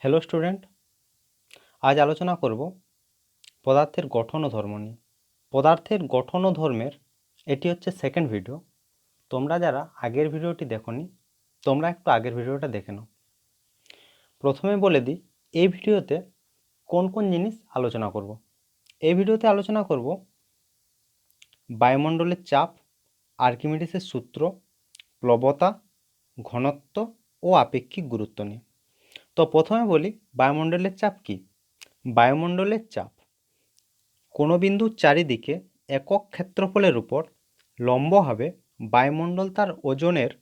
Hello student, আজ আলোচনা করব পদার্থের গঠন ও ধর্ম নিয়ে। পদার্থের গঠন ও ধর্মের এটি হচ্ছে সেকেন্ড ভিডিও। তোমরা যারা আগের ভিডিওটি দেখোনি তোমরা একটু আগের ভিডিওটা দেখে নাও। প্রথমে বলে দিই এই ভিডিওতে কোন কোন জিনিস আলোচনা করব। এই ভিডিওতে আলোচনা করব বায়ুমণ্ডলের চাপ, আর্কিমিডিসের সূত্র, প্লবতা, ঘনত্ব ও আপেক্ষিক গুরুত্ব নিয়ে। তো প্রথমে বলি বায়ুমণ্ডলের চাপ কী। বায়ুমণ্ডলের চাপ কোনো বিন্দুর চারিদিকে একক ক্ষেত্রফলের উপর লম্বভাবে বায়ুমণ্ডল তার ওজনের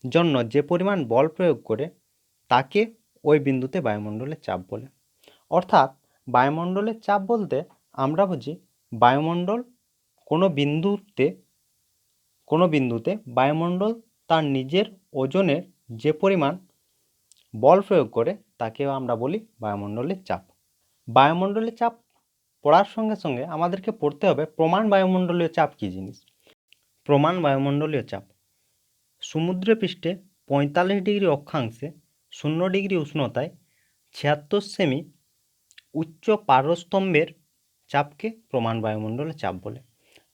জন্য যে পরিমাণ বল প্রয়োগ করে তাকে ওই বিন্দুতে বায়ুমণ্ডলের চাপ বলে। অর্থাৎ বায়ুমণ্ডলের চাপ বলতে আমরা বুঝি বায়ুমণ্ডল কোনো বিন্দুতে বায়ুমণ্ডল তার নিজের ওজনের যে পরিমাণ বল প্রয়োগ করে তাকেও আমরা বলি বায়ুমণ্ডলের চাপ। বায়ুমণ্ডলের চাপ পড়ার সঙ্গে সঙ্গে আমাদেরকে পড়তে হবে প্রমাণ বায়ুমণ্ডলীয় চাপ কী জিনিস। প্রমাণ বায়ুমণ্ডলীয় চাপ সমুদ্রপৃষ্ঠে 45 ডিগ্রি অক্ষাংশে 0 ডিগ্রি উষ্ণতায় 76 সেমি উচ্চ পারস্তম্ভের চাপকে প্রমাণ বায়ুমণ্ডলীয় চাপ বলে।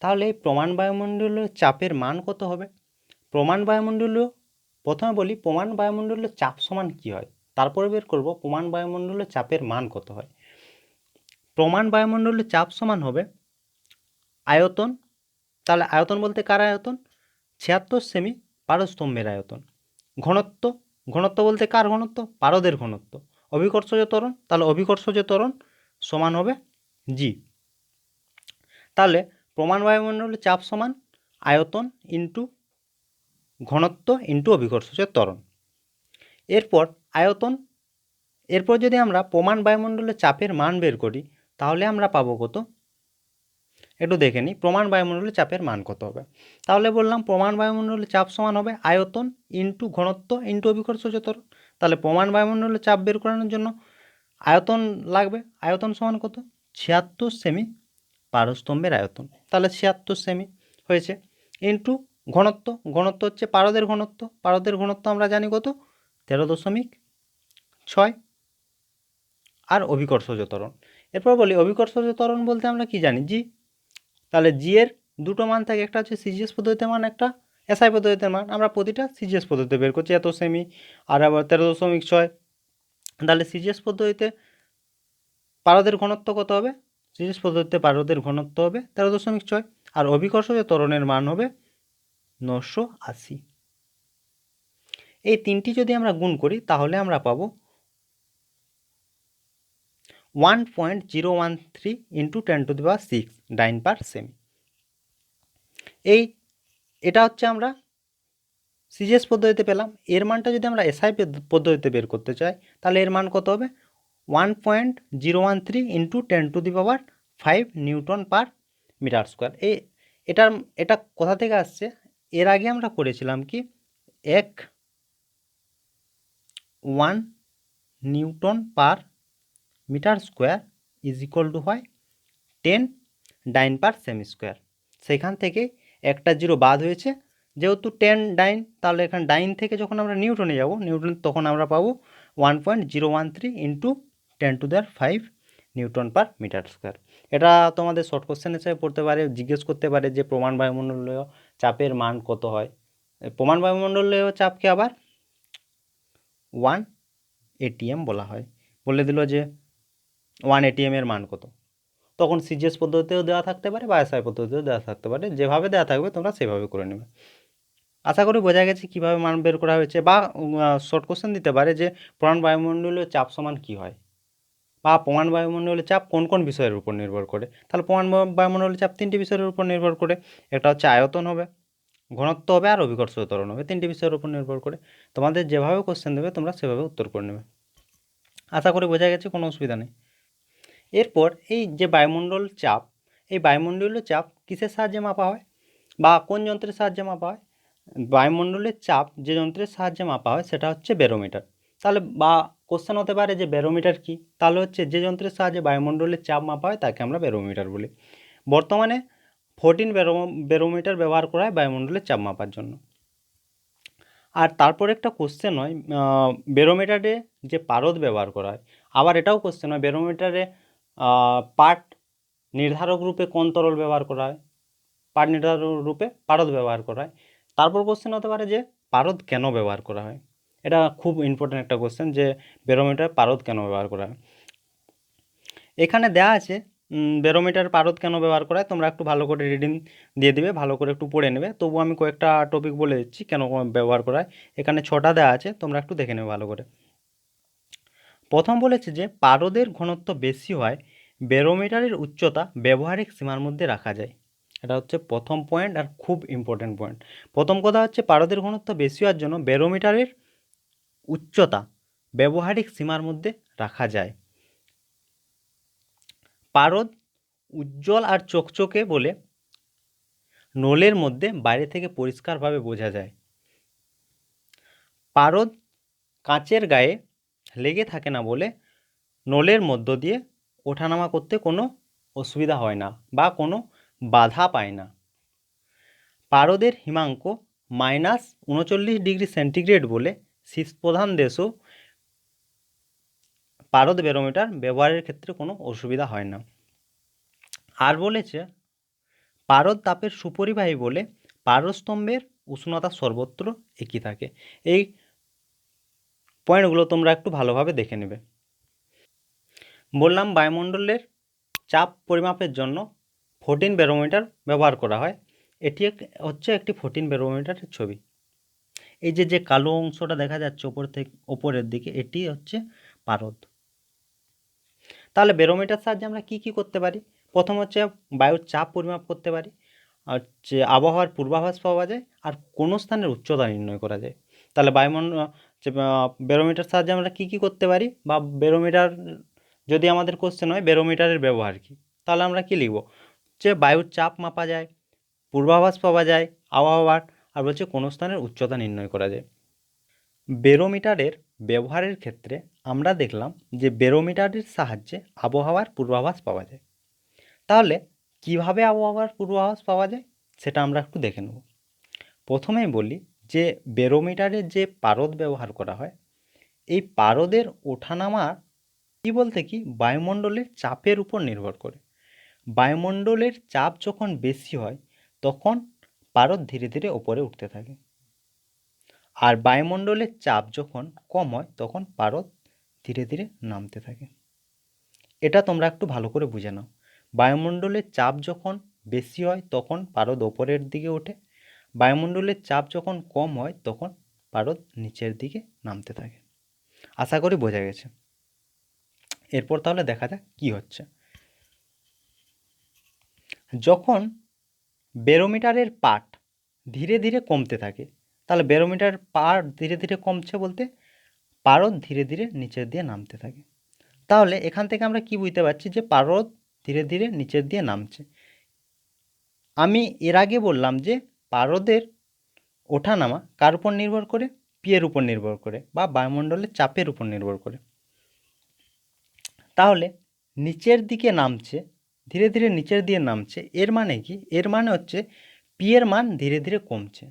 তাহলে এই প্রমাণ বায়ুমণ্ডলীয় চাপের মান কত হবে? প্রথমে বলি প্রমাণ বায়ুমণ্ডলীয় চাপ সমান কী হয়, তারপরে বের করব প্রমাণ বায়ুমণ্ডলীয় চাপের মান কত হয়। প্রমাণ বায়ুমণ্ডলীয় চাপ সমান হবে আয়তন। তাহলে আয়তন বলতে কার আয়তন? 76 সেমি পারস্তম্ভের আয়তন। ঘনত্ব বলতে কার ঘনত্ব? পারদের ঘনত্ব। অভিকর্ষজ ত্বরণ, তাহলে অভিকর্ষজ ত্বরণ সমান হবে জি। তাহলে প্রমাণ বায়ুমণ্ডলের চাপ সমান আয়তন ইন্টু ঘনত্ব ইন্টু অভিকর্ষজ ত্বরণ। এরপর যদি আমরা প্রমাণ বায়ুমণ্ডলের চাপের মান বের করি তাহলে আমরা পাবো কত? একটু দেখে নিই প্রমাণ বায়ুমণ্ডলের চাপের মান কত হবে। তাহলে বললাম প্রমাণ বায়ুমণ্ডলের চাপ সমান হবে আয়তন ইন্টু ঘনত্ব ইন্টু অভিকর্ষজ ত্বরণ। তাহলে প্রমাণ বায়ুমণ্ডলের চাপ বের করানোর জন্য আয়তন লাগবে। আয়তন সমান কত? 76 সেমি পারস্তম্ভের আয়তন। তাহলে 76 সেমি হয়েছে ইন্টু ঘনত্ব হচ্ছে পারদের ঘনত্ব আমরা জানি কত? 13.6। আর অভিকর্ষজ ত্বরণ, এরপর বলি অভিকর্ষজ ত্বরণ বলতে আমরা কি জানি? জি। তাহলে জি এর দুটো মান থাকে, একটা হচ্ছে সিজিএস পদ্ধতিতে মান, একটা এসআই পদ্ধতিতে মান। আমরা প্রতিটা সিজিএস পদ্ধতিতে বের করছি, এত সেমি আর আবার 13.6। তাহলে সিজিএস পদ্ধতিতে পারদের ঘনত্ব কত হবে? সিজিএস পদ্ধতিতে পারদের ঘনত্ব হবে 13.6 আর অভিকর্ষজ ত্বরণের মান হবে 980। এই তিনটি যদি আমরা গুণ করি তাহলে আমরা পাবো 1.013 ইন্টু 10⁶ ডাইন পার সেমি। এটা হচ্ছে আমরা সিজিএস পদ্ধতিতে পেলাম। এর মানটা যদি আমরা এসআই পদ্ধতিতে বের করতে চাই তাহলে এর মান কত হবে? 1.013 into 10⁵ newton per metre square. এটা কোথা থেকে আসছে? এর আগে আমরা করেছিলাম কি 1 newton per metre square is equal to হয় 10 ডাইন পার সেমি স্কোয়ার। সেখান থেকে একটা জিরো বাদ হয়েছে, যেহেতু 10 ডাইন, তাহলে এখানে ডাইন থেকে যখন আমরা নিউটনে যাব তখন আমরা পাবো 1.013 into 10⁵ newton per metre square. এটা তোমাদের শর্ট কোশ্চেন হিসেবে পড়তে পারে, জিজ্ঞেস করতে পারে যে প্রমাণ বায়ুমণ্ডলীয় চাপের মান কত হয়। প্রমাণ বায়ুমণ্ডলীয় চাপকে আবার 1 atm বলা হয়। বলে দিল যে 1 atm এর মান কত, তখন সিজিএস পদ্ধতিতেও দেওয়া থাকতে পারে বা এসআই পদ্ধতিতেও দেওয়া থাকতে পারে, যেভাবে দেওয়া থাকবে তোমরা সেভাবে করে নেবে। আশা করি বোঝা গেছে কীভাবে মান বের করা হয়েছে। বা শর্ট কোশ্চেন দিতে পারে যে প্রমাণ বায়ুমণ্ডলীয় চাপ সমান কী হয়, বা প্রমাণ বায়ুমণ্ডলীয় চাপ কোন কোন বিষয়ের উপর নির্ভর করে। তাহলে প্রমাণ বায়ুমণ্ডলীয় চাপ তিনটি বিষয়ের উপর নির্ভর করে। একটা হচ্ছে আয়তন হবে, ঘনত্ব হবে আর অভিকর্ষজ ত্বরণ হবে। তিনটি বিষয়ের উপর নির্ভর করে। তোমাদের যেভাবে কোশ্চেন দেবে তোমরা সেভাবে উত্তর করে নেবে। আশা করি বোঝা গেছে, কোনো অসুবিধা নেই। এরপর এই যে বায়ুমণ্ডলীয় চাপ কিসের সাহায্যে মাপা হয় বা কোন যন্ত্রের সাহায্যে মাপা হয়? বায়ুমণ্ডলের চাপ যে যন্ত্রের সাহায্যে মাপা হয় সেটা হচ্ছে ব্যারোমিটার। তাহলে বা কোশ্চেন হতে পারে যে ব্যারোমিটার কি? তাহলে হচ্ছে যে যন্ত্রের সাহায্যে বায়ুমণ্ডলের চাপ মাপা হয় তাকে আমরা ব্যারোমিটার বলি। বর্তমানে 14 ব্যারোমিটার ব্যবহার করা হয় বায়ুমণ্ডলের চাপ মাপার জন্য। আর তারপর একটা কোশ্চেন হয় বেরোমিটারে যে পারদ ব্যবহার করা হয়, আবার এটাও কোশ্চেন হয় বেরোমিটারে পার্ট নির্ধারক রূপে কোন তরল ব্যবহার করা হয়, পার্ট নির্ধারক রূপে পারদ ব্যবহার করা হয়। তারপর কোশ্চেন হতে পারে যে পারদ কেন ব্যবহার করা হয়। এটা খুব ইম্পর্টেন্ট একটা কোশ্চেন যে বেরোমিটারে পারদ কেন ব্যবহার করা হয়। এখানে দেওয়া আছে বেরোমিটার পারদ কেন ব্যবহার করা হয়, তোমরা একটু ভালো করে রিডিং দিয়ে দিবে, ভালো করে একটু পড়ে নেবে। তবু আমি কয়েকটা টপিক বলে দিচ্ছি কেন ব্যবহার করা হয়। এখানে 6টা দেওয়া আছে, তোমরা একটু দেখে নেবে ভালো করে। প্রথম বলেছে যে পারদের ঘনত্ব বেশি হয় বেরোমিটারের উচ্চতা ব্যবহারিক সীমার মধ্যে রাখা যায়। এটা হচ্ছে প্রথম পয়েন্ট আর খুব ইম্পর্টেন্ট পয়েন্ট। প্রথম কথা হচ্ছে পারদের ঘনত্ব বেশি হওয়ার জন্য বেরোমিটারের উচ্চতা ব্যবহারিক সীমার মধ্যে রাখা যায়। পারদ উজ্জ্বল আর চকচকে বলে নলের মধ্যে বাইরে থেকে পরিষ্কারভাবে বোঝা যায়। পারদ কাচের গায়ে লেগে থাকে না বলে নলের মধ্য দিয়ে ওঠানামা করতে কোনো অসুবিধা হয় না বা কোনো বাধা পায় না। পারদের হিমাঙ্ক -39 ডিগ্রি সেন্টিগ্রেড বলে শীতপ্রধান দেশও পারদ ব্যারোমিটার ব্যবহারের ক্ষেত্রে কোনো অসুবিধা হয় না। আর বলেছে পারদ তাপের সুপরিবাহী বলে পারস্তম্ভের উষ্ণতা সর্বত্র একই থাকে। এই পয়েন্টগুলো তোমরা একটু ভালোভাবে দেখে নেবে। বললাম বায়ুমণ্ডলের চাপ পরিমাপের জন্য 14 ব্যারোমিটার ব্যবহার করা হয়। এটি হচ্ছে একটি 14 ব্যারোমিটারের ছবি। এই যে কালো অংশটা দেখা যাচ্ছে ওপরের দিকে, এটি হচ্ছে পারদ। তাহলে ব্যারোমিটার সাহায্যে আমরা কি কি করতে পারি? প্রথম হচ্ছে বায়ুর চাপ পরিমাপ করতে পারি, আর হচ্ছে আবহাওয়ার পূর্বাভাস পাওয়া যায়, আর কোনো স্থানের উচ্চতা নির্ণয় করা যায়। তাহলে ব্যারোমিটার সাহায্যে আমরা কি কি করতে পারি, বা ব্যারোমিটার যদি আমাদের কোশ্চেন হয় ব্যারোমিটারের ব্যবহার কী, তাহলে আমরা কি লিখব? যে বায়ুর চাপ মাপা যায়, পূর্বাভাস পাওয়া যায় আবহাওয়ার, আর বলছে কোনো স্থানের উচ্চতা নির্ণয় করা যায়। ব্যারোমিটারের ব্যবহারের ক্ষেত্রে আমরা দেখলাম যে ব্যারোমিটারের সাহায্যে আবহাওয়ার পূর্বাভাস পাওয়া যায়। তাহলে কিভাবে আবহাওয়ার পূর্বাভাস পাওয়া যায় সেটা আমরা একটু দেখে নেব। প্রথমেই বলি যে ব্যারোমিটারের যে পারদ ব্যবহার করা হয়, এই পারদের ওঠানামা কি বলতে কি বায়ুমণ্ডলের চাপের উপর নির্ভর করে। বায়ুমণ্ডলের চাপ যখন বেশি হয় তখন পারদ ধীরে ধীরে ওপরে উঠতে থাকে, আর বায়ুমণ্ডলের চাপ যখন কম হয় তখন পারদ ধীরে ধীরে নামতে থাকে। এটা তোমরা একটু ভালো করে বুঝে নাও। বায়ুমণ্ডলের চাপ যখন বেশি হয় তখন পারদ ওপরের দিকে ওঠে, বায়ুমণ্ডলের চাপ যখন কম হয় তখন পারদ নিচের দিকে নামতে থাকে। আশা করি বোঝা গেছে। এরপর তাহলে দেখা যাক কী হচ্ছে। যখন ব্যারোমিটারের পাঠ ধীরে ধীরে কমতে থাকে, তাহলে ব্যারোমিটার পাঠ ধীরে ধীরে কমছে বলতে পারদ ধীরে ধীরে নিচের দিয়ে নামতে থাকে। তাহলে এখান থেকে আমরা কি বুঝতে পারছি যে পারদ ধীরে ধীরে নিচের দিয়ে নামছে। আমি এর আগে বললাম যে পারদের ওঠানামা কার উপর নির্ভর করে? পিয়ের উপর নির্ভর করে বা বায়ুমণ্ডলের চাপের উপর নির্ভর করে। তাহলে নিচের দিকে নামছে, ধীরে ধীরে নিচের দিয়ে নামছে, এর মানে কি? এর মানে হচ্ছে পিয়ের মান ধীরে ধীরে কমছে।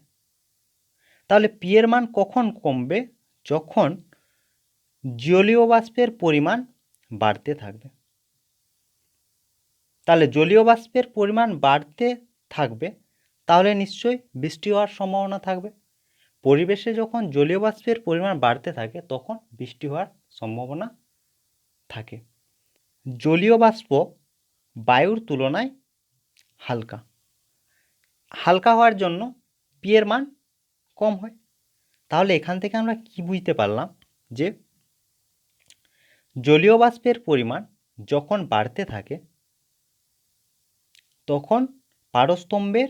তাহলে পিয়ের মান কখন কমবে? যখন জলীয় বাষ্পের পরিমাণ বাড়তে থাকবে। তাহলে জলীয় বাষ্পের পরিমাণ বাড়তে থাকবে, তাহলে নিশ্চয়ই বৃষ্টি হওয়ার সম্ভাবনা থাকবে। পরিবেশে যখন জলীয় বাষ্পের পরিমাণ বাড়তে থাকে তখন বৃষ্টি হওয়ার সম্ভাবনা থাকে। জলীয় বাষ্প বায়ুর তুলনায় হালকা, হালকা হওয়ার জন্য পিয়ের মান কম হয়। তাহলে এখান থেকে আমরা কি বুঝতে পারলাম যে জলীয় বাষ্পের পরিমাণ যখন বাড়তে থাকে তখন পারস্তম্ভের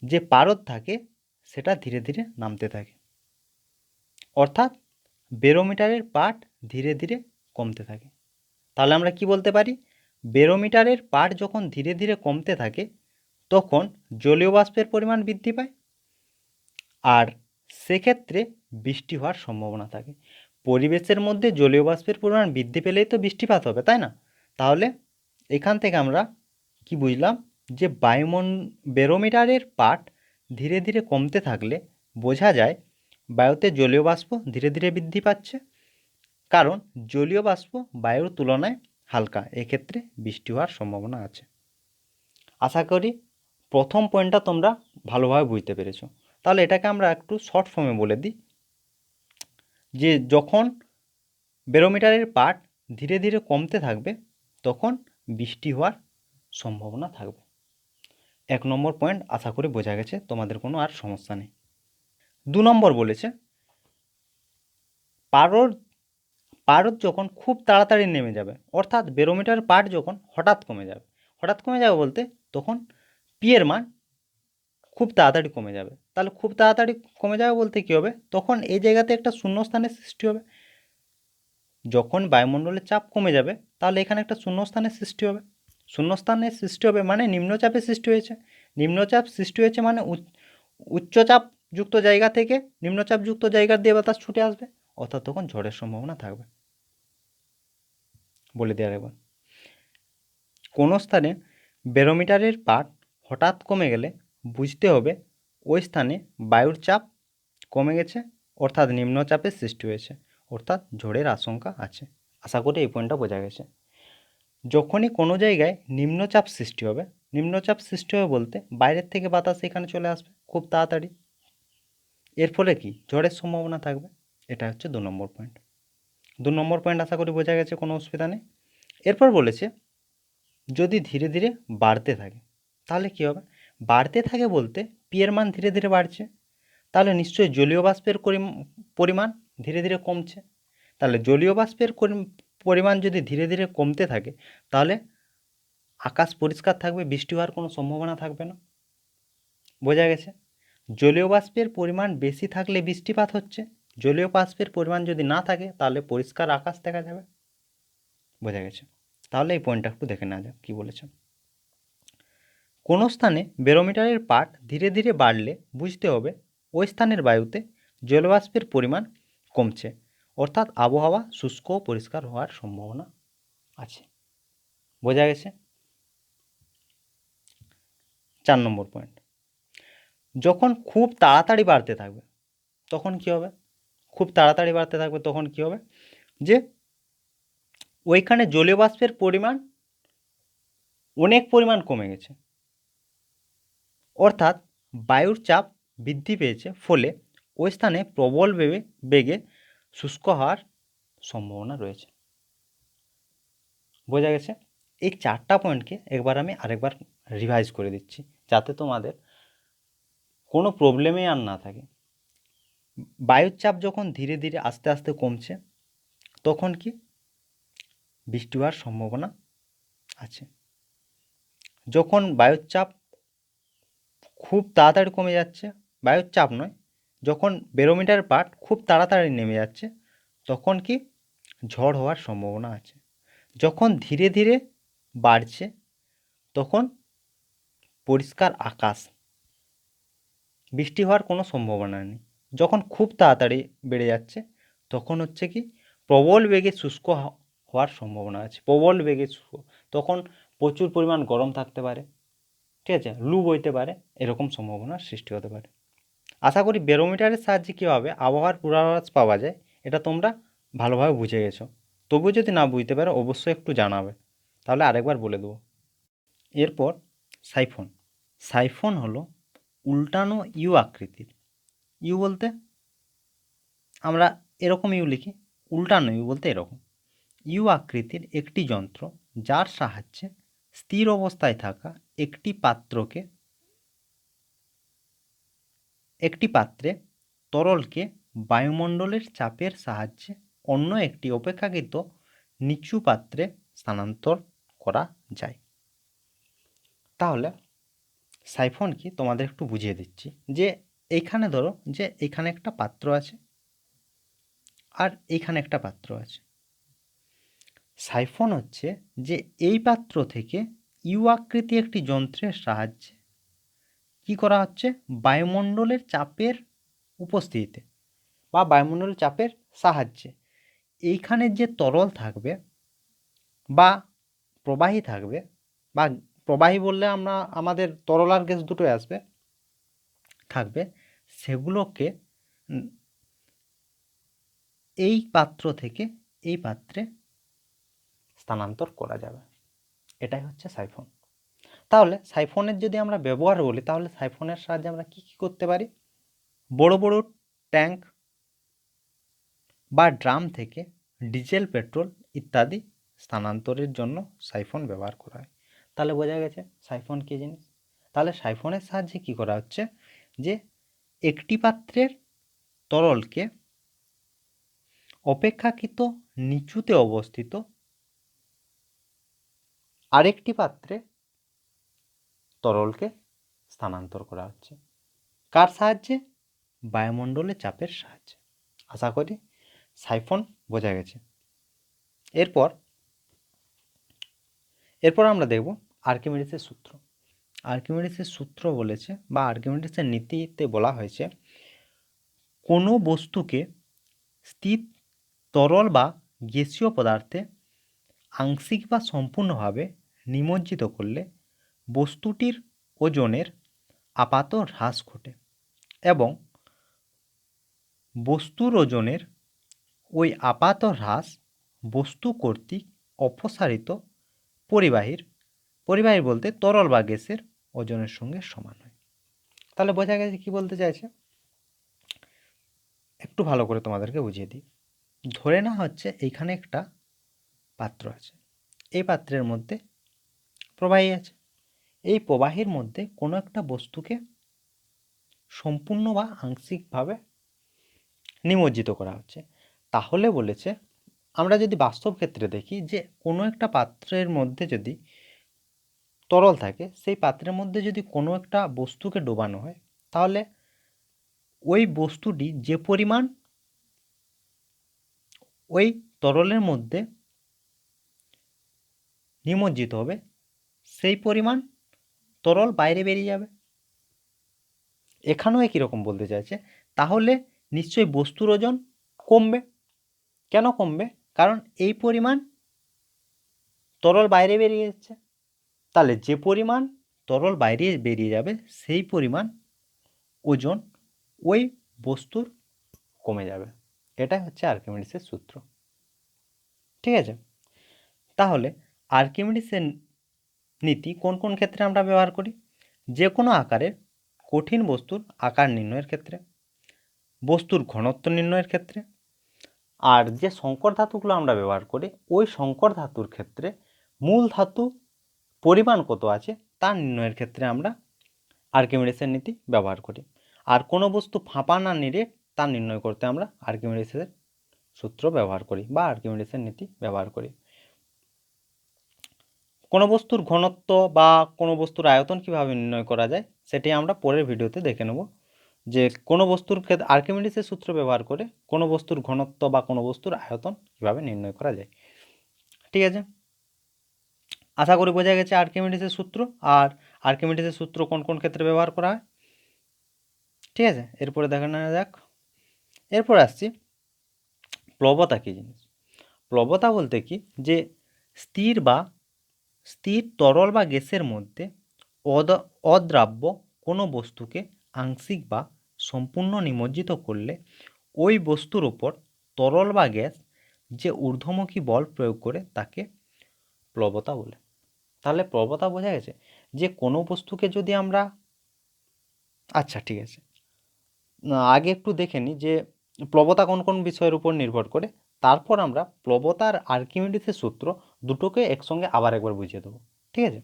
যে পারদ থাকে সেটা ধীরে ধীরে নামতে থাকে, অর্থাৎ ব্যারোমিটারের পাঠ ধীরে ধীরে কমতে থাকে। তাহলে আমরা কি বলতে পারি? ব্যারোমিটারের পাঠ যখন ধীরে ধীরে কমতে থাকে তখন জলীয় বাষ্পের পরিমাণ বৃদ্ধি পায়, আর সেক্ষেত্রে বৃষ্টি হওয়ার সম্ভাবনা থাকে। পরিবেশের মধ্যে জলীয় বাষ্পের পরিমাণ বৃদ্ধি পেলেই তো বৃষ্টিপাত হবে, তাই না? তাহলে এখান থেকে আমরা কি বুঝলাম যে ব্যারোমিটারের পাঠ ধীরে ধীরে কমতে থাকলে বোঝা যায় বায়ুতে জলীয় বাষ্প ধীরে ধীরে বৃদ্ধি পাচ্ছে, কারণ জলীয় বাষ্প বায়ুর তুলনায় হালকা, এক্ষেত্রে বৃষ্টি হওয়ার সম্ভাবনা আছে। আশা করি প্রথম পয়েন্টটা তোমরা ভালোভাবে বুঝতে পেরেছো। তাহলে এটাকে আমরা একটু শর্ট ফর্মে বলে দিই যে যখন ব্যারোমিটারের পাঠ ধীরে ধীরে কমতে থাকবে তখন বৃষ্টি হওয়ার সম্ভাবনা থাকবে। 1 নম্বর পয়েন্ট আশা করি বোঝা গেছে, তোমাদের কোনো আর সমস্যা নেই। 2 নম্বর বলেছে পারদ যখন খুব তাড়াতাড়ি নেমে যাবে, অর্থাৎ ব্যারোমিটার পাঠ যখন হঠাৎ কমে যাবে বলতে তখন পি এর মান খুব তাড়াতাড়ি কমে যাবে। তাহলে খুব তাড়াতাড়ি কমে যাবে বলতে কী হবে, তখন এই জায়গাতে একটা শূন্যস্থানের সৃষ্টি হবে। যখন বায়ুমণ্ডলের চাপ কমে যাবে তাহলে এখানে একটা শূন্যস্থানের সৃষ্টি হবে। শূন্যস্থানের সৃষ্টি হবে মানে নিম্নচাপের সৃষ্টি হয়েছে। নিম্নচাপ সৃষ্টি হয়েছে মানে উচ্চচাপযুক্ত জায়গা থেকে নিম্নচাপযুক্ত জায়গার দিয়ে বাতাস ছুটে আসবে, অর্থাৎ তখন ঝড়ের সম্ভাবনা থাকবে। বলে দেওয়ার একবার, কোনো স্থানে ব্যারোমিটারের পাঠ হঠাৎ কমে গেলে বুঝতে হবে ওই স্থানে বায়ুর চাপ কমে গেছে, অর্থাৎ নিম্নচাপের সৃষ্টি হয়েছে, অর্থাৎ ঝড়ের আশঙ্কা আছে। আশা করি এই পয়েন্টটা বোঝা গেছে। যখনই কোনো জায়গায় নিম্নচাপ সৃষ্টি হবে বলতে বাইরের থেকে বাতাস এখানে চলে আসবে খুব তাড়াতাড়ি, এর ফলে কি ঝড়ের সম্ভাবনা থাকবে। এটা হচ্ছে 2 নম্বর পয়েন্ট। 2 নম্বর পয়েন্ট আশা করি বোঝা গেছে, কোনো অসুবিধা নেই। এরপর বলেছে যদি ধীরে ধীরে বাড়তে থাকে তাহলে কী হবে। বাড়তে থাকে বলতে পি এর মান ধীরে ধীরে বাড়ছে, তাহলে নিশ্চয়ই জলীয় বাষ্পের পরিমাণ ধীরে ধীরে কমছে। তাহলে জলীয় বাষ্পের পরিমাণ যদি ধীরে ধীরে কমতে থাকে তাহলে আকাশ পরিষ্কার থাকবে, বৃষ্টি হওয়ার কোনো সম্ভাবনা থাকবে না। বোঝা গেছে। জলীয় বাষ্পের পরিমাণ বেশি থাকলে বৃষ্টিপাত হচ্ছে, জলীয় বাষ্পের পরিমাণ যদি না থাকে তাহলে পরিষ্কার আকাশ দেখা যাবে। বোঝা গেছে। তাহলে এই পয়েন্টটা একটু দেখে নেওয়া যাক কী বলেছে। কোনো স্থানে ব্যারোমিটারের পাঠ ধীরে ধীরে বাড়লে বুঝতে হবে ওই স্থানের বায়ুতে জলবাষ্পের পরিমাণ কমছে, অর্থাৎ আবহাওয়া শুষ্ক ও পরিষ্কার হওয়ার সম্ভাবনা আছে। বোঝা গেছে। 4 নম্বর পয়েন্ট, যখন খুব তাড়াতাড়ি বাড়তে থাকবে তখন কী হবে। খুব তাড়াতাড়ি বাড়তে থাকবে তখন কী হবে যে ওইখানে জলীয় বাষ্পের পরিমাণ অনেক পরিমাণ কমে গেছে, অর্থাৎ বায়ুর চাপ বৃদ্ধি পেয়েছে, ফলে ওই স্থানে প্রবল বেগে শুষ্ক হওয়ার সম্ভাবনা রয়েছে। বোঝা গেছে। এই 4টা পয়েন্টকে একবার আমি আরেকবার রিভাইজ করে দিচ্ছি যাতে তোমাদের কোনো প্রবলেমই আর না থাকে। বায়ুর চাপ যখন ধীরে ধীরে আস্তে আস্তে কমছে তখন কি বৃষ্টি হওয়ার সম্ভাবনা আছে। যখন বায়ুর চাপ খুব তাড়াতাড়ি কমে যাচ্ছে, বায়ুর চাপ নয়, যখন ব্যারোমিটার পাঠ খুব তাড়াতাড়ি নেমে যাচ্ছে তখন কি ঝড় হওয়ার সম্ভাবনা আছে। যখন ধীরে ধীরে বাড়ছে তখন পরিষ্কার আকাশ, বৃষ্টি হওয়ার কোনো সম্ভাবনা নেই। যখন খুব তাড়াতাড়ি বেড়ে যাচ্ছে তখন হচ্ছে কি প্রবল বেগে শুষ্ক হওয়ার সম্ভাবনা আছে। প্রবল বেগে শুষ্ক, তখন প্রচুর পরিমাণ গরম থাকতে পারে, ঠিক আছে, লু বইতে পারে, এরকম সম্ভাবনার সৃষ্টি হতে পারে। আশা করি ব্যারোমিটারের সাহায্যে কীভাবে আবহাওয়ার পূর্বাভাস পাওয়া যায় এটা তোমরা ভালোভাবে বুঝে গেছো। তবুও যদি না বুঝতে পারো অবশ্যই একটু জানাবে, তাহলে আরেকবার বলে দেবো। এরপর সাইফন। সাইফন হলো উল্টানো ইউ আকৃতির, ইউ বলতে আমরা এরকম ইউ লিখি, উল্টানো ইউ বলতে এরকম ইউ আকৃতির একটি যন্ত্র যার সাহায্যে স্থির অবস্থায় থাকা একটি পাত্রে তরলকে বায়ুমণ্ডলের চাপের সাহায্যে অন্য একটি অপেক্ষাকৃত নিচু পাত্রে স্থানান্তর করা যায়। তাহলে সাইফন কি তোমাদের একটু বুঝিয়ে দিচ্ছি যে এইখানে ধরো যে এইখানে একটা পাত্র আছে আর এইখানে একটা পাত্র আছে। সাইফন হচ্ছে যে এই পাত্র থেকে ইউ আকৃতি একটি যন্ত্রের সাহায্যে কি করা হচ্ছে, বায়ুমণ্ডলের চাপের উপস্থিতিতে বা বায়ুমণ্ডলের চাপের সাহায্যে এইখানে যে তরল থাকবে বা প্রবাহী থাকবে, বা প্রবাহী বললে আমরা আমাদের তরল আর গ্যাস দুটোই আসবে থাকবে, সেগুলোকে এই পাত্র থেকে এই পাত্রে স্থানান্তর করা যাবে। এটাই হচ্ছে সাইফন। তাহলে সাইফনের যদি আমরা ব্যবহার বলি, তাহলে সাইফনের সাহায্যে আমরা কি কি করতে পারি? বড় বড় ট্যাঙ্ক বা ড্রাম থেকে ডিজেল, পেট্রোল ইত্যাদি স্থানান্তরের জন্য সাইফন ব্যবহার করা হয়। তাহলে বোঝা গেছে সাইফন কী জিনিস। তাহলে সাইফনের সাহায্যে কি করা হচ্ছে, যে একটি পাত্রের তরলকে অপেক্ষাকৃত নিচুতে অবস্থিত আরেকটি পাত্রে তরলকে স্থানান্তর করা হচ্ছে। কার সাহায্যে? বায়ুমণ্ডলের চাপের সাহায্যে। আশা করি সাইফন বোঝা গেছে। এরপর আমরা দেখব আর্কিমিডিসের সূত্র। আর্কিমিডিসের সূত্র বলেছে, বা আর্কিমিডিসের নীতিতে বলা হয়েছে, কোনো বস্তুকে স্থির তরল বা গ্যাসীয় পদার্থে আংশিক বা সম্পূর্ণভাবে নিমজ্জিত করলে বস্তুটির ওজনের আপাত হ্রাস ঘটে এবং বস্তুর ওজনের ওই আপাত হ্রাস বস্তু কর্তৃক অপসারিত পরিবাহীর বলতে তরল বা গ্যাসের ওজনের সঙ্গে সমান হয়। তাহলে বোঝা গেছে কি বলতে চাইছে। একটু ভালো করে তোমাদেরকে বুঝিয়ে দিই। ধরে না হচ্ছে এইখানে একটা পাত্র আছে, এই পাত্রের মধ্যে প্রবাহী আছে, এই প্রবাহীর মধ্যে কোনো একটা বস্তুকে সম্পূর্ণ বা আংশিকভাবে নিমজ্জিত করা হচ্ছে। তাহলে বলেছে, আমরা যদি বাস্তব ক্ষেত্রে দেখি, যে কোনো একটা পাত্রের মধ্যে যদি তরল থাকে, সেই পাত্রের মধ্যে যদি কোনো একটা বস্তুকে ডোবানো হয়, তাহলে ওই বস্তুটি যে পরিমাণ ওই তরলের মধ্যে নিমজ্জিত হবে, সেই পরিমাণ তরল বাইরে বেরিয়ে যাবে। এখানেও একই রকম বলতে চাইছে। তাহলে নিশ্চয়ই বস্তুর ওজন কমবে। কেন কমবে? কারণ এই পরিমাণ তরল বাইরে বেরিয়ে যাচ্ছে। তাহলে যে পরিমাণ তরল বাইরে বেরিয়ে যাবে, সেই পরিমাণ ওজন ওই বস্তুর কমে যাবে। এটাই হচ্ছে আর্কিমিডিসের সূত্র। ঠিক আছে? তাহলে আর্কিমিডিসের নীতি কোন কোন ক্ষেত্রে আমরা ব্যবহার করি? যে কোনো আকারের কঠিন বস্তুর আকার নির্ণয়ের ক্ষেত্রে, বস্তুর ঘনত্ব নির্ণয়ের ক্ষেত্রে, আর যে সংকর ধাতুগুলো আমরা ব্যবহার করি, ওই সংকর ধাতুর ক্ষেত্রে মূল ধাতু পরিমাণ কত আছে তা নির্ণয়ের ক্ষেত্রে আমরা আর্কিমিডিসের নীতি ব্যবহার করি। আর কোনো বস্তু ফাঁপা না নিড়ে তা নির্ণয় করতে আমরা আর্কিমিডিসের সূত্র ব্যবহার করি বা আর্কিমিডিসের নীতি ব্যবহার করি। কোনো বস্তুর ঘনত্ব বা কোনো বস্তুর আয়তন কিভাবে নির্ণয় করা যায়, সেটি আমরা পরের ভিডিওতে দেখে নেব, যে কোনো বস্তুর ক্ষেত্রে আর্কিমিডিসের সূত্র ব্যবহার করে কোনো বস্তুর ঘনত্ব বা কোনো বস্তুর আয়তন কিভাবে নির্ণয় করা যায়। ঠিক আছে? আশা করি বোঝা গেছে আর্কিমিডিসের সূত্র, আর আর্কিমিডিসের সূত্র কোন কোন ক্ষেত্রে ব্যবহার করা হয়। ঠিক আছে? এরপরে দেখা নেওয়া যাক। এরপর আসছি প্লবতা কী জিনিস। প্লবতা বলতে কি, যে স্থির তরল বা গ্যাসের মধ্যে অদ্রাব্য কোনো বস্তুকে আংশিক বা সম্পূর্ণ নিমজ্জিত করলে ওই বস্তুর উপর তরল বা গ্যাস যে ঊর্ধ্বমুখী বল প্রয়োগ করে তাকে প্লবতা বলে। তাহলে প্লবতা বোঝা গেছে, যে কোনো বস্তুকে যদি আমরা, আচ্ছা ঠিক আছে, আগে একটু দেখে নিই যে প্লবতা কোন কোন বিষয়ের উপর নির্ভর করে, তারপর আমরা প্লবতার আর্কিমিডিসের সূত্র দুটোকে একসঙ্গে আবার একবার বুঝিয়ে দেবো। ঠিক আছে?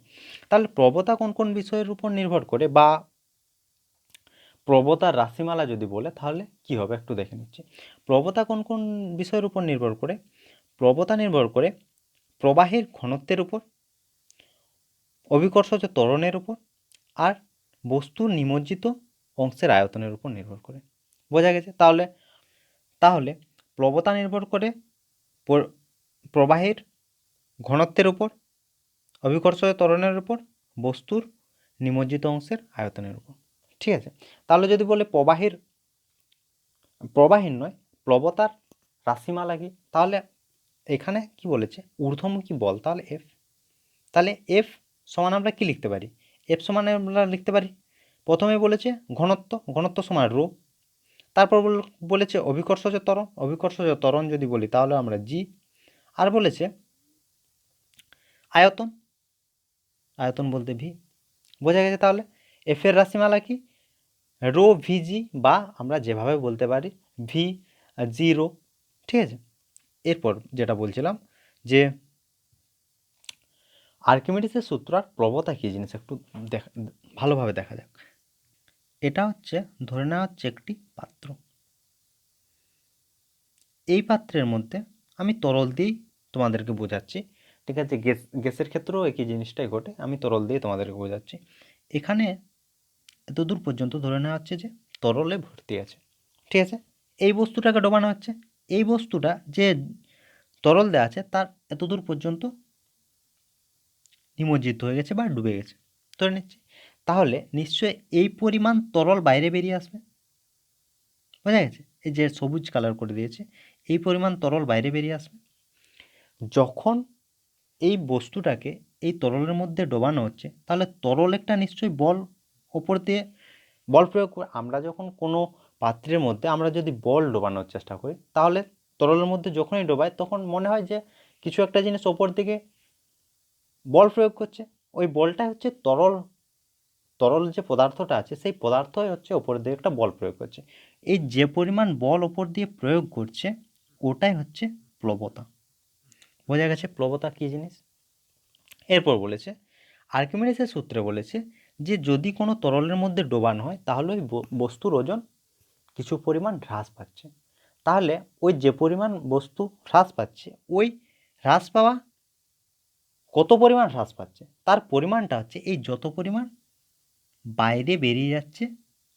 তাহলে প্রবতা কোন কোন বিষয়ের উপর নির্ভর করে, বা প্রবতার রাশিমালা যদি বলে তাহলে কি হবে একটু দেখে নিচ্ছি। প্রবতা কোন কোন বিষয়ের উপর নির্ভর করে? প্রবতা নির্ভর করে প্রবাহের ঘনত্বের উপর, অভিকর্ষজ ত্বরণের উপর, আর বস্তুর নিমজ্জিত অংশের আয়তনের উপর নির্ভর করে। বোঝা গেছে? তাহলে প্রবতা নির্ভর করে প্রবাহের ঘনত্বের উপর, অভিকর্ষজ ত্বরণের উপর, বস্তুর নিমজ্জিত অংশের আয়তনের উপর। ঠিক আছে? তাহলে যদি বলে প্রবাহের নয় প্লবতার রাশিমালা কি, তাহলে এখানে কি বলেছে? ঊর্ধ্বমুখী বল, তাহলে এফ। তাহলে এফ সমান আমরা কি লিখতে পারি? এফ সমান আমরা লিখতে পারি, প্রথমে বলেছে ঘনত্ব সমান রো, তারপর বলেছে অভিকর্ষজ ত্বরণ। অভিকর্ষজ ত্বরণ যদি বলি তাহলে আমরা জি। আর বলেছে আয়তন, আয়তন বলতে ভি। বোঝা গেছে তাহলে এফ এর রাশিমালা কি, রো ভিজি, বা আমরা যেভাবে বলতে পারি ভি জি রো। ঠিক আছে, এরপর যেটা বলছিলাম যে আর্কিমিডিসের সূত্র আর প্রবতা কী জিনিস একটু ভালোভাবে দেখা যাক। এটা হচ্ছে ধরে নেওয়া হচ্ছে একটি পাত্র। এই পাত্রের মধ্যে আমি তরল দিয়েই তোমাদেরকে বোঝাচ্ছি। ঠিক আছে, গ্যাসের ক্ষেত্রেও একই জিনিসটাই ঘটে, আমি তরল দিয়ে তোমাদেরকে বোঝাচ্ছি। এখানে এতদূর পর্যন্ত ধরে নেওয়া হচ্ছে যে তরলে ভর্তি আছে। ঠিক আছে, এই বস্তুটাকে ডোবানো হচ্ছে, এই বস্তুটা যে তরল দেওয়া আছে তার এতদূর পর্যন্ত নিমজ্জিত হয়ে গেছে বা ডুবে গেছে ধরে নিচ্ছি। তাহলে নিশ্চয়ই এই পরিমাণ তরল বাইরে বেরিয়ে আসবে। বোঝা গেছে, এই যে সবুজ কালার করে দিয়েছে, এই পরিমাণ তরল বাইরে বেরিয়ে আসবে। যখন এই বস্তুটাকে এই তরলের মধ্যে ডোবানো হচ্ছে তাহলে তরল একটা নিশ্চয়ই বল ওপর দিয়ে বল প্রয়োগ করে। আমরা যখন কোনো পাত্রের মধ্যে আমরা যদি বল ডোবানোর চেষ্টা করি তাহলে তরলের মধ্যে যখনই ডোবাই তখন মনে হয় যে কিছু একটা জিনিস ওপর দিকে বল প্রয়োগ করছে। ওই বলটা হচ্ছে তরল, তরল যে পদার্থটা আছে সেই পদার্থই হচ্ছে ওপর দিয়ে একটা বল প্রয়োগ করছে। এই যে পরিমাণ বল ওপর দিয়ে প্রয়োগ করছে ওটাই হচ্ছে প্লবতা। বোঝা গেছে প্লবতা কী জিনিস। এরপর বলেছে আর্কিমিডিসের সূত্রে বলেছে যে যদি কোনো তরলের মধ্যে ডোবানো হয় তাহলে ওই বস্তুর ওজন কিছু পরিমাণ হ্রাস পাচ্ছে। তাহলে ওই যে পরিমাণ বস্তু হ্রাস পাচ্ছে, ওই হ্রাস পাওয়া কত পরিমাণ হ্রাস পাচ্ছে তার পরিমাণটা হচ্ছে এই যত পরিমাণ বাইরে বেরিয়ে যাচ্ছে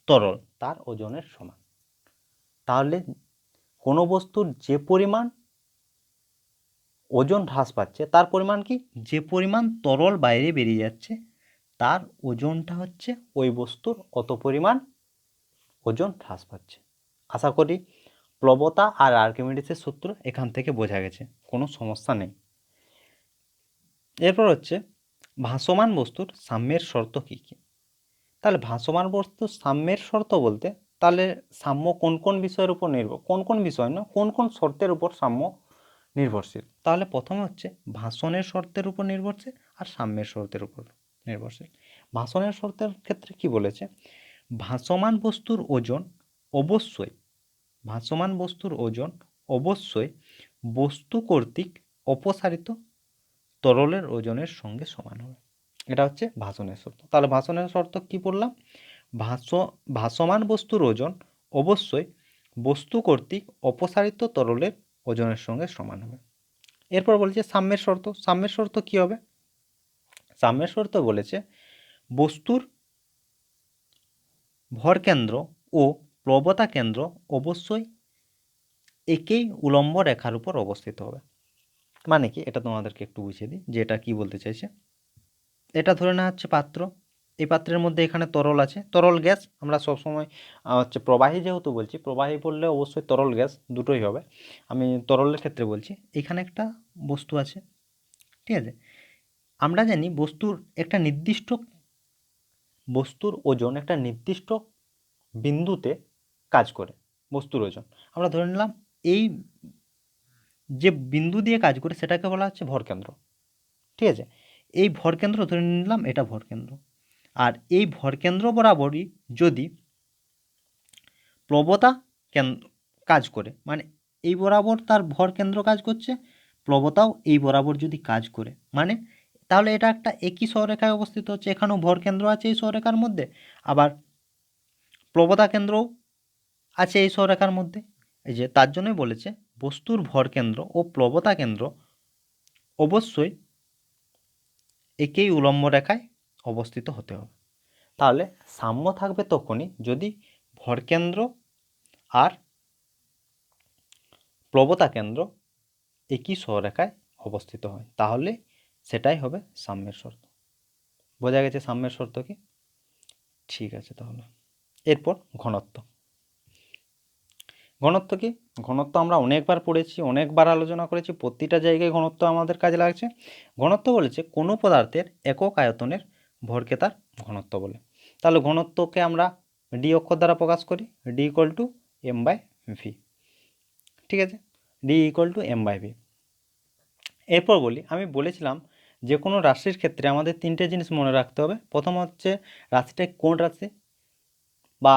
তরল তার ওজনের সমান। তাহলে কোনো বস্তুর যে পরিমাণ ওজন হ্রাস পাচ্ছে তার পরিমাণ কি, যে পরিমাণ তরল বাইরে বেরিয়ে যাচ্ছে তার ওজনটা হচ্ছে ওই বস্তুর অত পরিমাণ ওজন হ্রাস পাচ্ছে। আশা করি প্লবতা আর আর্কিমিডিসের সূত্র এখান থেকে বোঝা গেছে, কোনো সমস্যা নেই। এরপর হচ্ছে ভাসমান বস্তুর সাম্যের শর্ত কী কী। তাহলে ভাসমান বস্তুর সাম্যের শর্ত বলতে তাহলে সাম্য কোন কোন বিষয়ের উপর নির্ভর, কোন কোন বিষয় না কোন কোন শর্তের উপর সাম্য নির্ভরশীল। তাহলে প্রথমে হচ্ছে ভাসনের শর্তের উপর নির্ভরশীল আর সাম্যের শর্তের উপর নির্ভরশীল। ভাসনের শর্তের ক্ষেত্রে কি বলেছে, ভাসমান বস্তুর ওজন অবশ্যই, ভাসমান বস্তুর ওজন অবশ্যই বস্তু কর্তৃক অপসারিত তরলের ওজনের সঙ্গে সমান হবে। এটা হচ্ছে ভাসনের শর্ত। তাহলে ভাসনের শর্ত কি পড়লাম, ভাসমান বস্তুর ওজন অবশ্যই বস্তু কর্তৃক অপসারিত তরলের ওজনের সঙ্গে সমান হবে। এরপর বলছে সাম্যের শর্ত। সাম্যের শর্ত কি হবে, সাম্যের শর্ত বলেছে বস্তুর ভরকেন্দ্র ও প্লবতা কেন্দ্র অবশ্যই একই উলম্ব রেখার উপর অবস্থিত হবে। মানে কি, এটা তোমাদেরকে একটু বুঝিয়ে দিই যে এটা কি বলতে চাইছে। এটা ধরে নেওয়া হচ্ছে পাত্র, এই পাত্রের মধ্যে এখানে তরল আছে, তরল গ্যাস। আমরা সবসময় হচ্ছে প্রবাহী যেহেতু বলছি, প্রবাহী বললে অবশ্যই তরল গ্যাস দুটোই হবে, আমি তরলের ক্ষেত্রে বলছি। এখানে একটা বস্তু আছে, ঠিক আছে। আমরা জানি বস্তুর একটা নির্দিষ্ট বস্তুর ওজন একটা নির্দিষ্ট বিন্দুতে কাজ করে। বস্তুর ওজন আমরা ধরে নিলাম এই যে বিন্দু দিয়ে কাজ করে সেটাকে বলা হচ্ছে ভরকেন্দ্র। ঠিক আছে, এই ভরকেন্দ্র ধরে নিলাম এটা ভরকেন্দ্র। আর এই ভরকেন্দ্র বরাবরই যদি প্লবতা কাজ করে, মানে এই বরাবর তার ভরকেন্দ্র কাজ করছে, প্লবতাও এই বরাবর যদি কাজ করে, মানে তাহলে এটা একটা একই সরলরেখায় অবস্থিত হচ্ছে। এখানেও ভরকেন্দ্র আছে এই সরলরেখার মধ্যে, আবার প্লবতা কেন্দ্রও আছে এই সরলরেখার মধ্যে। এই যে তার জন্যই বলেছে বস্তুর ভরকেন্দ্র ও প্লবতা কেন্দ্র অবশ্যই একই উলম্ব রেখায় অবস্থিত হতে হবে। তাহলে সাম্য থাকবে তখনই যদি ভরকেন্দ্র আর প্লবতা কেন্দ্র একই সরলরেখায় অবস্থিত হয়, তাহলে সেটাই হবে সাম্যের শর্ত। বোঝা গেছে সাম্যের শর্ত কি? ঠিক আছে, তাহলে এরপর ঘনত্ব। ঘনত্ব কি, ঘনত্ব আমরা অনেকবার পড়েছি, অনেকবার আলোচনা করেছি, প্রতিটা জায়গায় ঘনত্ব আমাদের কাজে লাগছে। ঘনত্ব বলেছে কোনো পদার্থের একক আয়তনের ভরকে তার ঘনত্ব বলে। তাহলে ঘনত্বকে আমরা ডি অক্ষর দ্বারা প্রকাশ করি, D equal to M by V. ঠিক আছে, D equal to M by V. এরপর বলি, আমি বলেছিলাম যে কোনো রাশির ক্ষেত্রে আমাদের তিনটে জিনিস মনে রাখতে হবে। প্রথম হচ্ছে রাশিটা কোন রাশি, বা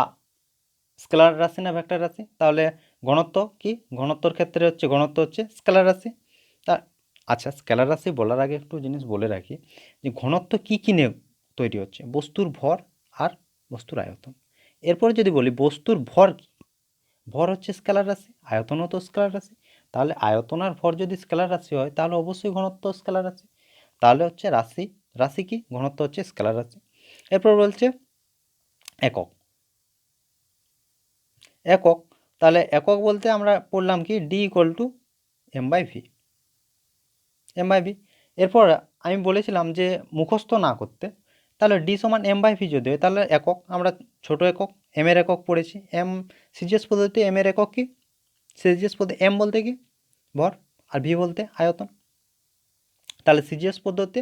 স্কেলার রাশি না ভেক্টর রাশি। তাহলে ঘনত্ব কি, ঘনত্বর ক্ষেত্রে হচ্ছে ঘনত্ব হচ্ছে স্কেলার রাশি। তা আচ্ছা, স্কেলার রাশি বলার আগে একটু জিনিস বলে রাখি যে ঘনত্ব কি কি নিয়ে তৈরি হচ্ছে, বস্তুর ভর আর বস্তুর আয়তন। এরপরে যদি বলি বস্তুর ভর কি, ভর হচ্ছে স্কেলার রাশি, আয়তনও তো স্কেলার রাশি। তাহলে আয়তন আর ভর যদি স্কেলার রাশি হয় তাহলে অবশ্যই ঘনত্ব স্কেলার রাশি। তাহলে হচ্ছে রাশি, রাশি কি, ঘনত্ব হচ্ছে স্কেলার রাশি। এরপর বলছে একক, একক। তাহলে একক বলতে আমরা পড়লাম কি, D equal to M by V, M by V. এরপর আমি বলেছিলাম যে মুখস্থ না করতে, তাহলে ডি সমান এম বাই ভি যদি হয় তাহলে একক, আমরা ছোট একক এম এর একক পড়েছি। এম সিজিএস পদ্ধতিতে এম এর একক কি, সিজিএস পদ্ধতি এম বলতে কি ভর, আর ভি বলতে আয়তন। তাহলে সিজিএস পদ্ধতিতে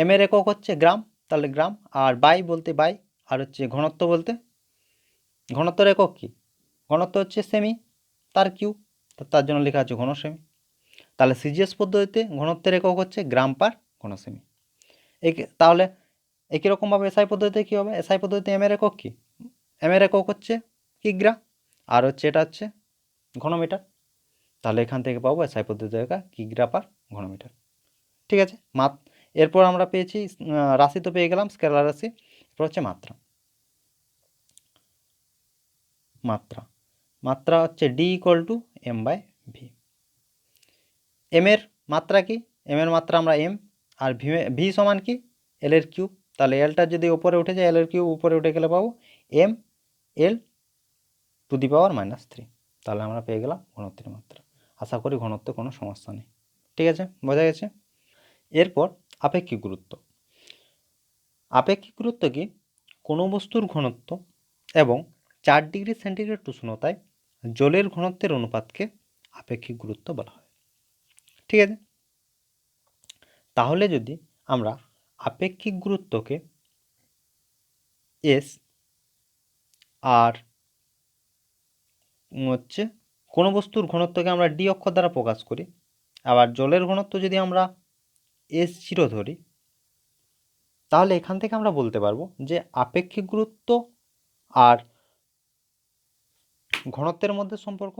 এম এর একক হচ্ছে গ্রাম, তাহলে গ্রাম, আর বাই বলতে বাই, আর হচ্ছে ঘনত্ব বলতে, ঘনত্বের একক কি, ঘনত্ব হচ্ছে সেমি, তার কিউ, তার জন্য লেখা আছে ঘন সেমি। তাহলে সিজিএস পদ্ধতিতে ঘনত্বের একক হচ্ছে গ্রাম পার ঘন সেমি। তাহলে একই রকমভাবে এসআই পদ্ধতিতে কী হবে, এসআই পদ্ধতিতে এম এর একক কি, এম এর একক হচ্ছে কিগ্রা, আর হচ্ছে এটা হচ্ছে ঘনমিটার। তাহলে এখান থেকে পাবো এসআই পদ্ধতিতে কিগ্রা পার ঘনমিটার। ঠিক আছে, এরপর আমরা পেয়েছি রাশি তো পেয়ে গেলাম, স্কেলার রাশি। এরপর হচ্ছে মাত্রা, মাত্রা, মাত্রা হচ্ছে D equal to M by V. M এর মাত্রা কি, এম এর মাত্রা আমরা এম, আর ভি সমান কি এল এর কিউব। তাহলে এলটা যদি উপরে উঠে যায়, এল এর কিউব উপরে উঠে গেলে পাবো এম এল টু দি পাওয়ার -3। তাহলে আমরা পেয়ে গেলাম ঘনত্বের মাত্রা। আশা করি ঘনত্বে কোনো সমস্যা নেই। ঠিক আছে, বোঝা গেছে। এরপর আপেক্ষিক গুরুত্ব। আপেক্ষিক গুরুত্ব কি, কোনো বস্তুর ঘনত্ব এবং 4 ডিগ্রি সেন্টিগ্রেড উষ্ণতায় জলের ঘনত্বের অনুপাতকে আপেক্ষিক গুরুত্ব বলা হয়। ঠিক আছে, তাহলে যদি আমরা আপেক্ষিক গুরুত্বকে এস, আর হচ্ছে কোনো বস্তুর ঘনত্বকে আমরা ডি অক্ষর দ্বারা প্রকাশ করি, আবার জলের ঘনত্ব যদি আমরা S0 ধরি, তাহলে এখান থেকে আমরা বলতে পারবো যে আপেক্ষিক গুরুত্ব আর ঘনত্বের মধ্যে সম্পর্ক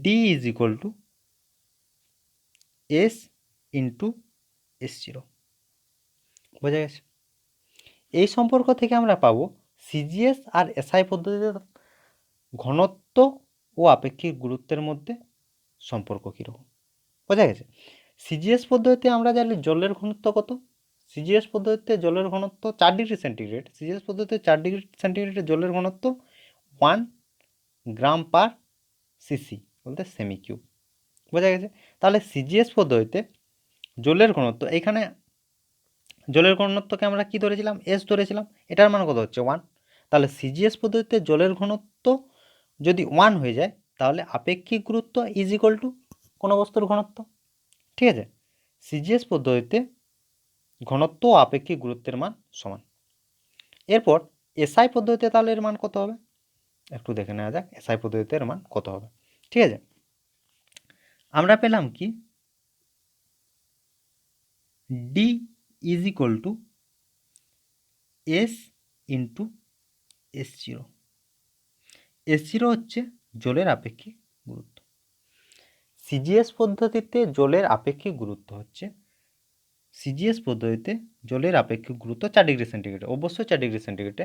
D is equal two S into S0। বোঝা গেছে। এই সম্পর্ক থেকে আমরা পাবো সিজিএস আর এসআই পদ্ধতিতে ঘনত্ব ও আপেক্ষিক গুরুত্বের মধ্যে সম্পর্ক কীরকম। বোঝা গেছে। সিজিএস পদ্ধতিতে আমরা জানি জলের ঘনত্ব কত, সিজিএস পদ্ধতিতে জলের ঘনত্ব 4 ডিগ্রি সেন্টিগ্রেড, সিজিএস পদ্ধতিতে 4 ডিগ্রি সেন্টিগ্রেডের জলের ঘনত্ব 1 গ্রাম পার সিসি বলতে সেমি কিউব। বোঝা গেছে। তাহলে সিজিএস পদ্ধতিতে জলের ঘনত্ব, এখানে জলের ঘনত্বকে আমরা কি ধরেছিলাম, এস ধরেছিলাম, এটার মান কত হচ্ছে 1। তাহলে সিজিএস পদ্ধতিতে জলের ঘনত্ব যদি 1 হয়ে যায় তাহলে আপেক্ষিক গুরুত্ব ইজ ইকুয়াল টু কোনো বস্তুর ঘনত্ব। ঠিক আছে, সিজিএস পদ্ধতিতে ঘনত্ব ও আপেক্ষিক গুরুত্বের মান সমান। এরপর এসআই পদ্ধতিতে তাহলে এর মান কত হবে, একটু দেখে নেওয়া যাক এসআই পদ্ধতিতে এর মান কত হবে। ঠিক আছে, আমরা পেলাম কি D is equal two S into S0। S0 হচ্ছে জলের আপেক্ষিক গুরুত্ব। সিজিএস পদ্ধতিতে জলের আপেক্ষিক গুরুত্ব হচ্ছে, সিজিএস পদ্ধতিতে জলের আপেক্ষিক গুরুত্ব 4 ডিগ্রি সেন্টিগ্রেড, অবশ্যই 4 ডিগ্রি সেন্টিগ্রেডে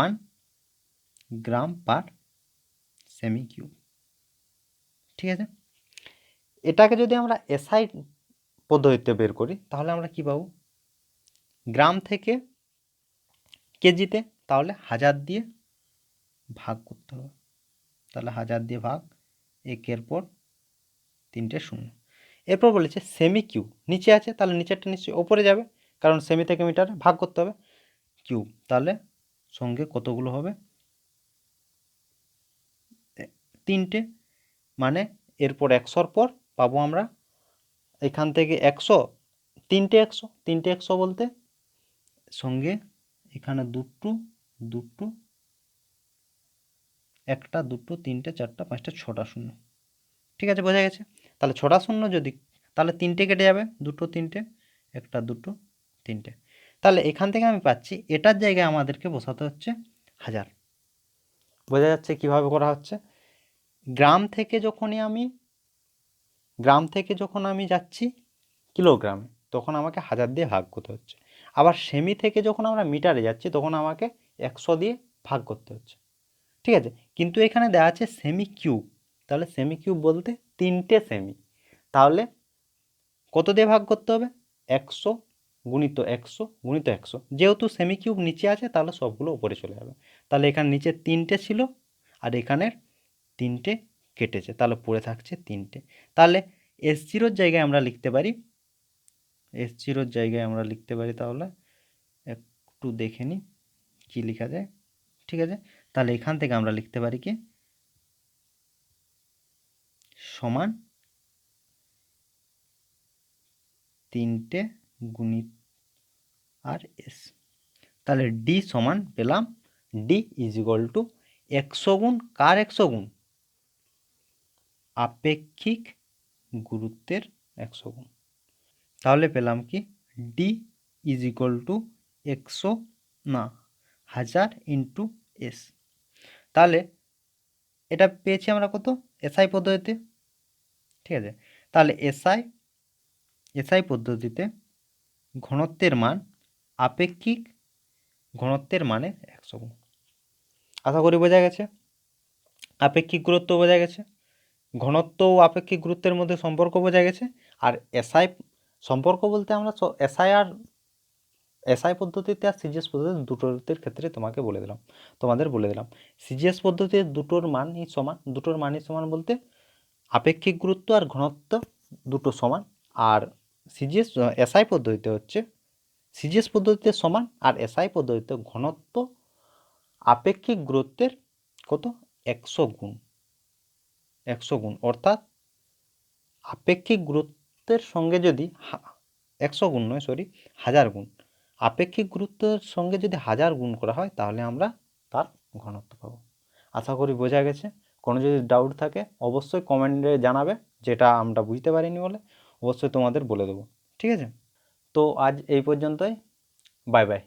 1 গ্রাম পার সেমি কিউব। ঠিক আছে, এটাকে যদি আমরা এসআই পদ্ধতিতে বের করি তাহলে আমরা কি পাবো, গ্রাম থেকে কেজিতে, তাহলে 1000 দিয়ে ভাগ করতে হবে। তাহলে 1000 দিয়ে ভাগ, একের পর 3টে 0। এরপর বলেছে সেমি কিউব, নিচে আছে তাহলে নিচেরটা নিশ্চয়ই ওপরে যাবে, কারণ সেমি থেকে মিটারে ভাগ করতে হবে, কিউব, তাহলে সঙ্গে কতগুলো হবে 3টে, মানে এরপর 100-র পর পাবো আমরা এখান থেকে 100, 3টে 100, 3টে 100 বলতে সঙ্গে এখানে দুটো একটা, দুটো, তিনটে, চারটা, পাঁচটা, ছটা শূন্য। ঠিক আছে, বোঝা গেছে? তাহলে ছটা শূন্য যদি, তাহলে তিনটে কেটে যাবে, দুটো, তিনটে, একটা, দুটো, তিনটে। তাহলে এখান থেকে আমি পাচ্ছি এটার জায়গায় আমাদেরকে বসাতে হচ্ছে 1000। বোঝা যাচ্ছে কিভাবে করা হচ্ছে? গ্রাম থেকে যখন আমি যাচ্ছি কিলোগ্রামে, তখন আমাকে 1000 দিয়ে ভাগ করতে হচ্ছে। আবার সেমি থেকে যখন আমরা মিটারে যাচ্ছি তখন আমাকে 100 দিয়ে ভাগ করতে হচ্ছে। ঠিক আছে, কিন্তু এখানে দেওয়া আছে সেমি কিউব। তাহলে সেমি কিউব বলতে 3টে সেমি। তাহলে কত দিয়ে ভাগ করতে হবে? 100 গুণিত 100 গুণিত 100। যেহেতু সেমি কিউব নিচে আছে তাহলে সবগুলো উপরে চলে যাবে। তাহলে এখানে নিচে 3টে ছিল আর এখানের 3টে কেটেছে, তাহলে পড়ে থাকছে 3টে। তাহলে S0 জায়গায় আমরা লিখতে পারি, তাহলে একটু দেখে নিই কী লেখা যায়। ঠিক আছে, তাহলে এখান থেকে আমরা লিখতে পারি কি সমান 3টে গুণিত আর এস। তাহলে ডি সমান পেলাম, ডি ইজ ইকুয়াল টু 100 গুণ কার 100 গুণ? আপেক্ষিক গুরুত্বের 100 গুণ। তাহলে পেলাম কি D is equal two 1000 into S. তাহলে এটা পেয়েছি আমরা কত? এসআই পদ্ধতিতে। ঠিক আছে, তাহলে এসআই পদ্ধতিতে ঘনত্বের মান আপেক্ষিক ঘনত্বের মানে 100 গুণ। আশা করি বোঝা গেছে। আপেক্ষিক গুরুত্ব বোঝা গেছে, ঘনত্ব ও আপেক্ষিক গুরুত্বের মধ্যে সম্পর্ক বোঝা গেছে। আর এসআই সম্পর্ক বলতে আমরা এসআই পদ্ধতিতে আর সিজিএস পদ্ধতি দুটোর ক্ষেত্রে তোমাদের বলে দিলাম। সিজিএস পদ্ধতিতে দুটোর মানই সমান বলতে আপেক্ষিক গুরুত্ব আর ঘনত্ব দুটো সমান। আর এসআই পদ্ধতিতে হচ্ছে সিজিএস পদ্ধতিতে সমান আর এসআই পদ্ধতিতে ঘনত্ব আপেক্ষিক গুরুত্বের কত? 100 গুণ। 100 গুণ, অর্থাৎ আপেক্ষিক গুরুত্বের সঙ্গে যদি 100 গুণ নয়, 1000 গুণ। আপেক্ষিক গুরুত্বের সঙ্গে যদি 1000 গুণ করা হয় তাহলে আমরা তার ঘনত্ব পাবো। আশা করি বোঝা গেছে। কোনো যদি ডাউট থাকে অবশ্যই কমেন্টে জানাবে, যেটা আমরা বুঝতে পারিনি বলে অবশ্যই তোমাদের বলে দেবো। ঠিক আছে, তো আজ এই পর্যন্তই। Bye bye.